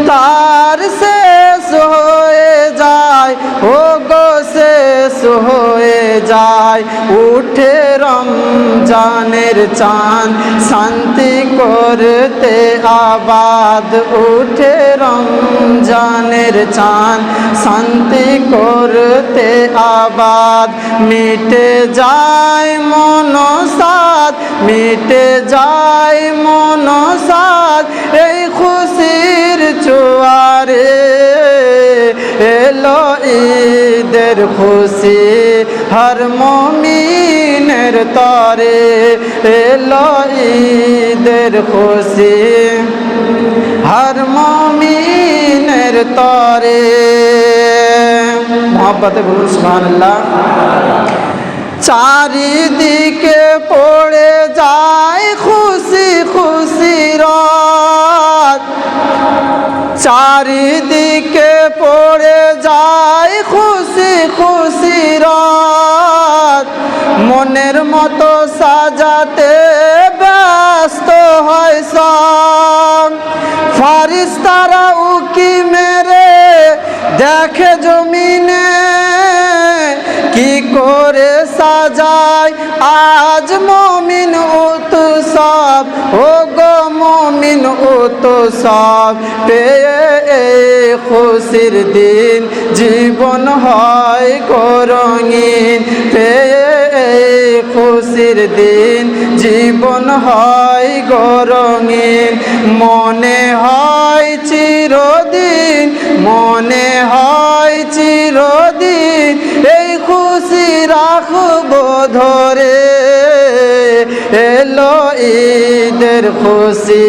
তার শেষ হয়ে যায়, ও গো শেষ হয়ে যায়। উঠে রমজানের চাঁদ শান্তি করতে আবাদ, উঠে রমজানের চাঁদ শান্তি করতে আবাদ। মিটে যায় মনসাদ, মিটে যায় মনসাদ, এই খুশির জোয়ারে এলো ঈদের খুশি হর মুমিনের তরে, এলো ঈদের খুশি হর মুমিনের তরে। মোহাব্বতে বলুন সুবহানাল্লাহ। চারিদিকে পড়ে যায় খুশি খুশি রাত, চারিদিকে পড়ে যায় খুশি খুশি রাত। মনের মতো সাজাতে ব্যস্ত হয় সব, ফারিস্তারা উকি মেরে দেখে জমিনে, কি করে সাজায় আজ মুমিন উৎসব, ও গো মুমিন উৎসব। পেয়ে এই খুশির দিন জীবন হয় গো রঙিন, পেয়ে এই খুশির দিন জীবন হয় গো রঙিন। মনে হয় চিরদিন, মনে হয় চিরদিন এই খুশি রাখবো ধরে, এলো ঈদের খুশি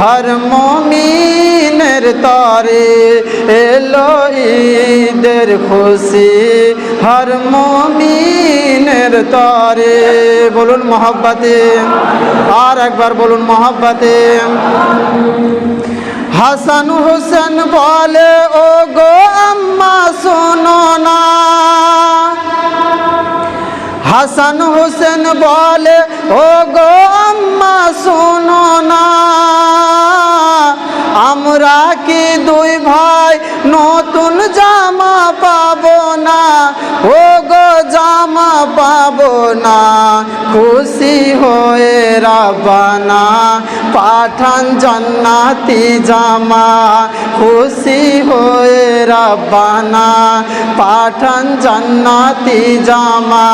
হর মুমিনের তরে, এলো ঈদের খুশি হর মুমিনের তরে। বলুন মোহাব্বতে, আর একবার বলুন মোহাব্বতে। হাসান হোসেন বলে, ও গো আম্মা শোনো না, হাসান হোসেন বলে, ও গো আম্মা শোনো না, আমরা কি দুই ভাই নতুন জামা পাবো না, ও গো জামা পাবো না। খুশি হয়ে রাব্বানা পাঠান জান্নাতি জামা, খুশি হয়ে রাব্বানা পাঠান জান্নাতি জামা।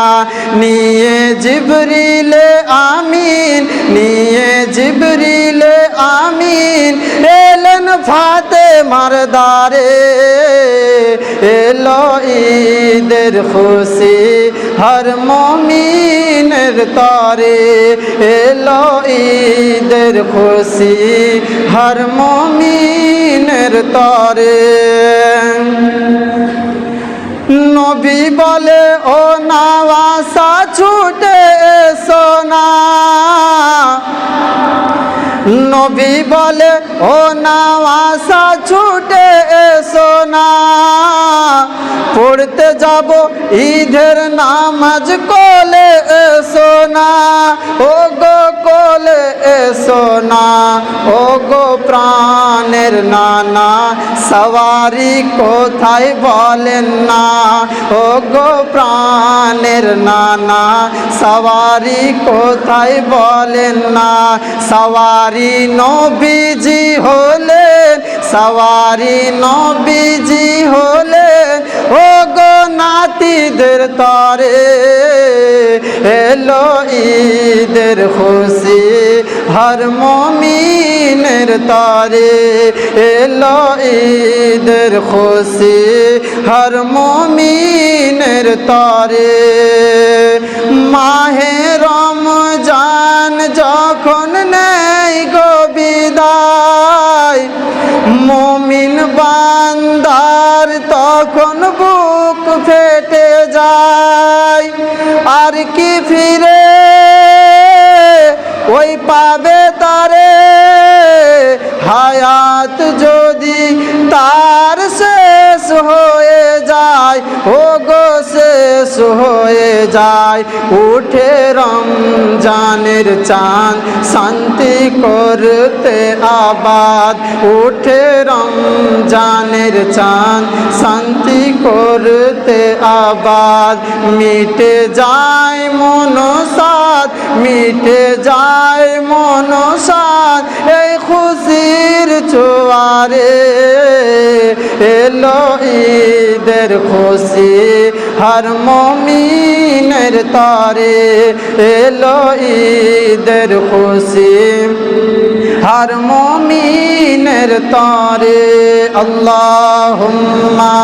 নিয়ে জিবরিলে আমিন, নিয়ে জিবরিলে আমিন এলেন ফাতেমার দারে, এলো ঈদের খুশি হর মুমিনের তরে, এলো ঈদের খুশি হর মুমিনের তরে। নবী বলে, ও নাওয়াসা ছুটে এসো না, নবী বলে, ও নাওয়াসা ছুটে এসো না, পড়তে যাব ঈদের নামাজ কোলে এসো না, ও গো কোলে এসো না। ও গো প্রাণের নানা সওয়ারি কোথায় বলেন না, ও গো প্রাণের নানা সওয়ারি কোথায় বলেন না। সওয়ারি নবীজি হলেন, সওয়ারি নবীজি হলেন, ও গো নাতিদের তরে, এলো ঈদের খুশি হর মুমিনের তরে, এলো ঈদের খুশি হর মুমিনের তরে। মাহে রমজান যখন নেই গো বিদায়, মুমিন বান্দার তখন বুক ফেটে যায়। আর কি ফিরে ওই পাবে তারে, হায়াত যদি তার শেষ হয়ে যায়, যায় ও গো শেষ হয়ে যায় উঠে রমজানের চাঁদ শান্তি করতে আবাদ উঠে রমজানের চাঁদ শান্তি করতে আবাদ মিটে যায় মনসাদ মিটে যায় মনসাদ এই খুশির জোয়ারে এলো ঈদের খুশি হর মুমিনের তরে এলো ঈদের খুশি হর মুমিনের তরে আল্লাহুম্মা